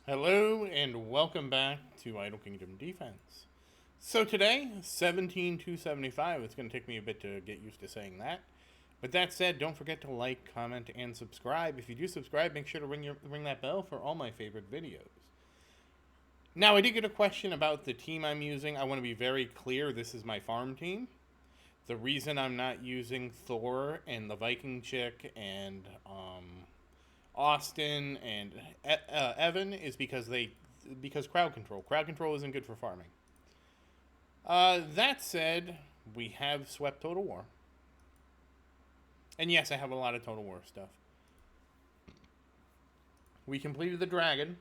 Hello and welcome back to Idle Kingdom Defense. So today, 17,275. It's going to take me a bit to get used to saying that. But that said, don't forget to like, comment, and subscribe. If you do subscribe, make sure to ring that bell for all my favorite videos. Now, I did get a question about the team I'm using. I want to be very clear. This is my farm team. The reason I'm not using Thor and the Viking chick and Austin and Evan is because crowd control. Crowd control isn't good for farming. That said, we have swept Total War. And yes, I have a lot of Total War stuff. We completed the dragon.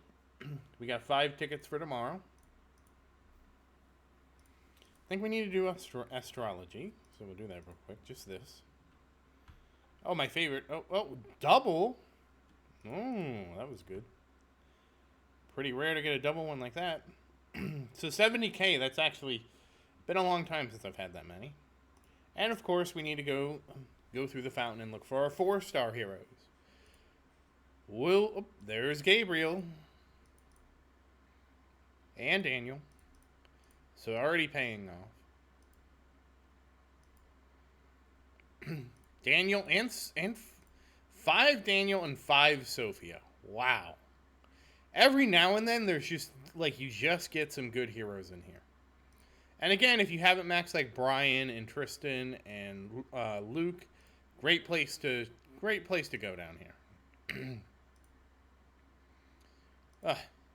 We got 5 tickets for tomorrow. I think we need to do astrology. So we'll do that real quick. Just this. Oh, my favorite. Oh, double. Oh, that was good. Pretty rare to get a double one like that. So 70k, that's actually been a long time since I've had that many. And of course, we need to go through the fountain and look for our 4-star heroes. There's Gabriel. And Daniel. So already paying off. Daniel and 5 Daniel and 5 Sophia. Wow. Every now and then there's just like you just get some good heroes in here. And again, if you haven't maxed like Brian and Tristan and Luke, great place to go down here.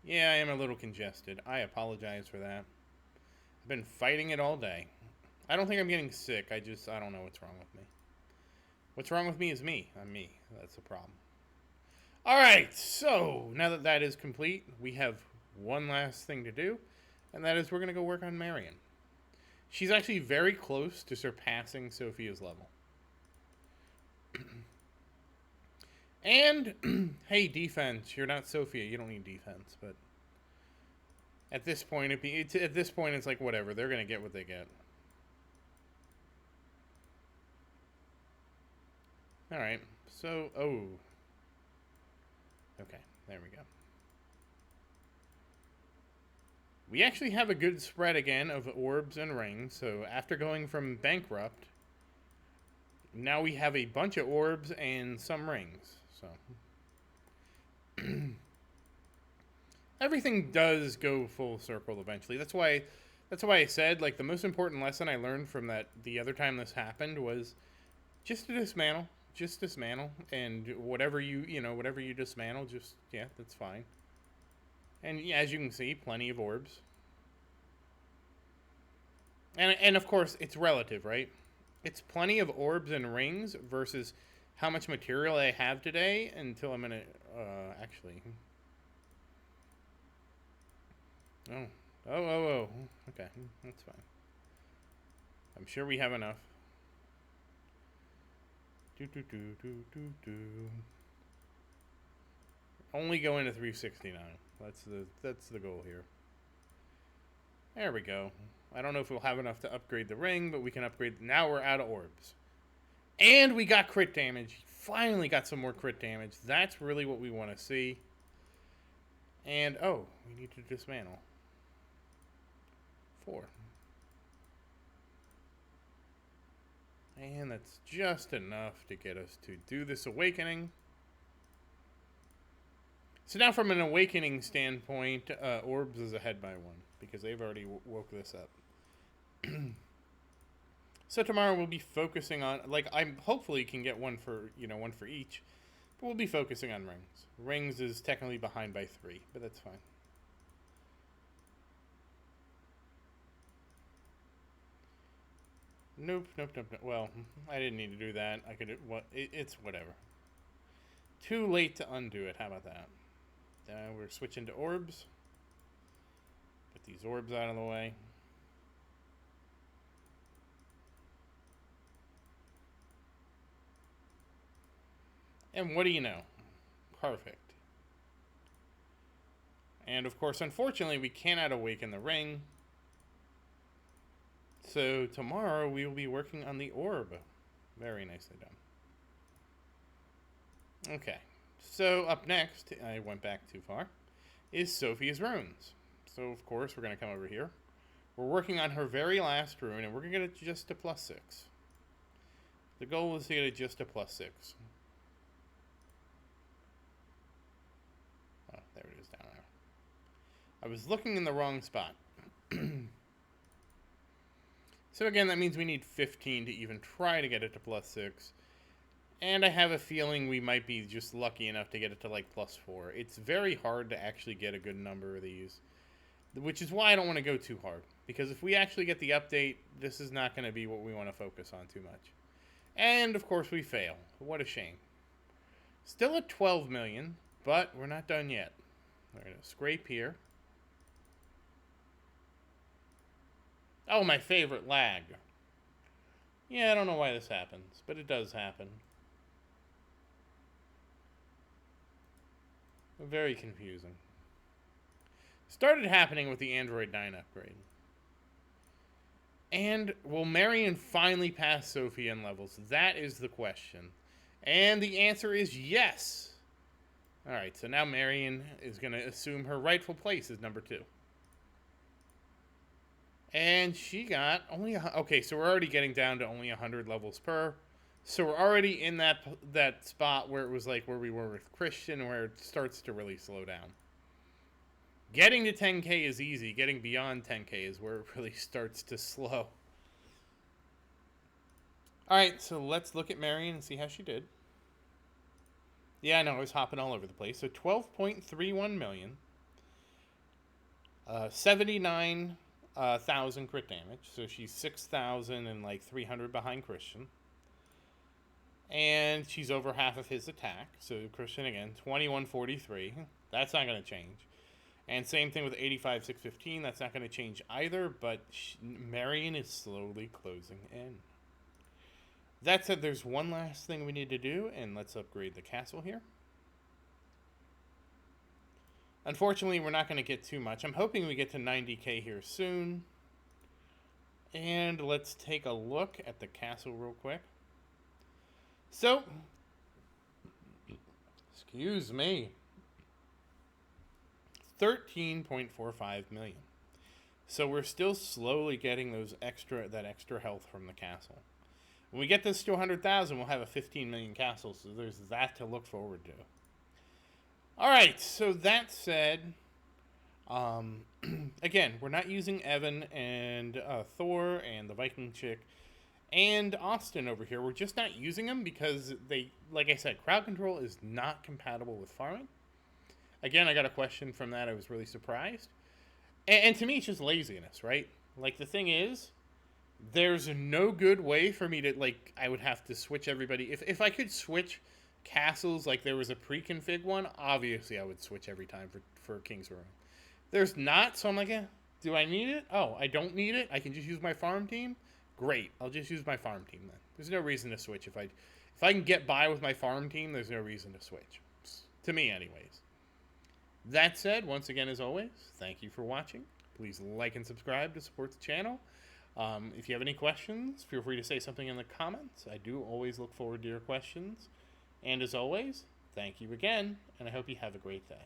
Yeah, I am a little congested. I apologize for that. I've been fighting it all day. I don't think I'm getting sick. I don't know what's wrong with me. What's wrong with me is me. I'm me. That's the problem. Alright, so now that that is complete, we have one last thing to do, and that is we're going to go work on Marian. She's actually very close to surpassing Sophia's level. And, hey, defense, you're not Sophia, you don't need defense, but at this point, it's like, whatever, they're going to get what they get. Alright, so, okay, there we go. We actually have a good spread again of orbs and rings, so after going from bankrupt, now we have a bunch of orbs and some rings, so. Everything does go full circle eventually. That's why I said, like, the most important lesson I learned from the other time this happened was just to dismantle. Just dismantle, and whatever you dismantle, that's fine. And as you can see, plenty of orbs. And of course, it's relative, right? It's plenty of orbs and rings versus how much material I have today until I'm gonna actually. Oh. Okay, that's fine. I'm sure we have enough. Only go into 369. That's the goal here. There we go. I don't know if we'll have enough to upgrade the ring, but we can upgrade. Now we're out of orbs. And we got crit damage. Finally got some more crit damage. That's really what we want to see. And, we need to dismantle. 4. And that's just enough to get us to do this awakening. So now from an awakening standpoint, Orbs is ahead by 1 because they've already woke this up. So tomorrow we'll be focusing on, I'm hopefully can get one for each, but we'll be focusing on rings. Rings is technically behind by 3, but that's fine. Nope. Well, I didn't need to do that. I could. It's whatever. Too late to undo it. How about that? We're switching to orbs. Get these orbs out of the way. And what do you know? Perfect. And of course, unfortunately, we cannot awaken the ring. So tomorrow we will be working on the orb. Very nicely done. Okay, so up next, I went back too far. is Sophia's runes. So, of course, we're going to come over here. We're working on her very last rune, and we're going to get it just to +6. The goal is to get it just to +6. Oh, there it is down there. I was looking in the wrong spot. So again, that means we need 15 to even try to get it to +6. And I have a feeling we might be just lucky enough to get it to like +4. It's very hard to actually get a good number of these. Which is why I don't want to go too hard. Because if we actually get the update, this is not going to be what we want to focus on too much. And, of course, we fail. What a shame. Still at 12 million, but we're not done yet. We're going to scrape here. Oh, my favorite lag. Yeah, I don't know why this happens, but it does happen. Very confusing. Started happening with the Android 9 upgrade. And will Marian finally pass Sophia in levels? That is the question. And the answer is yes. Alright, so now Marian is going to assume her rightful place as number 2. And she got only... Okay, so we're already getting down to only 100 levels per. So we're already in that spot where it was like where we were with Christian, where it starts to really slow down. Getting to 10k is easy. Getting beyond 10k is where it really starts to slow. Alright, so let's look at Marian and see how she did. Yeah, I know, I was hopping all over the place. So 12.31 million. 79,000 crit damage. So she's 6,000 and like 300 behind Christian. And she's over half of his attack. So Christian again, 2143. That's not going to change. And same thing with 85,615. That's not going to change either, but Marian is slowly closing in. That said, there's one last thing we need to do, and let's upgrade the castle here. Unfortunately, we're not going to get too much. I'm hoping we get to 90k here soon. And let's take a look at the castle real quick. So, excuse me. 13.45 million. So we're still slowly getting that extra health from the castle. When we get this to 100,000, we'll have a 15 million castle, so there's that to look forward to. Alright, so that said, again, we're not using Evan and Thor and the Viking chick and Austin over here. We're just not using them because they, like I said, crowd control is not compatible with farming. Again, I got a question from that. I was really surprised. And to me, it's just laziness, right? Like, the thing is, there's no good way for me to, like, I would have to switch everybody. If I could switch castles like there was a pre-config one, obviously I would switch every time for King's Rune. There's not, so I'm like, do I need it? Oh, I don't need it? I can just use my farm team? Great, I'll just use my farm team then. There's no reason to switch. If I can get by with my farm team, there's no reason to switch. To me, anyways. That said, once again, as always, thank you for watching. Please like and subscribe to support the channel. If you have any questions, feel free to say something in the comments. I do always look forward to your questions. And as always, thank you again, and I hope you have a great day.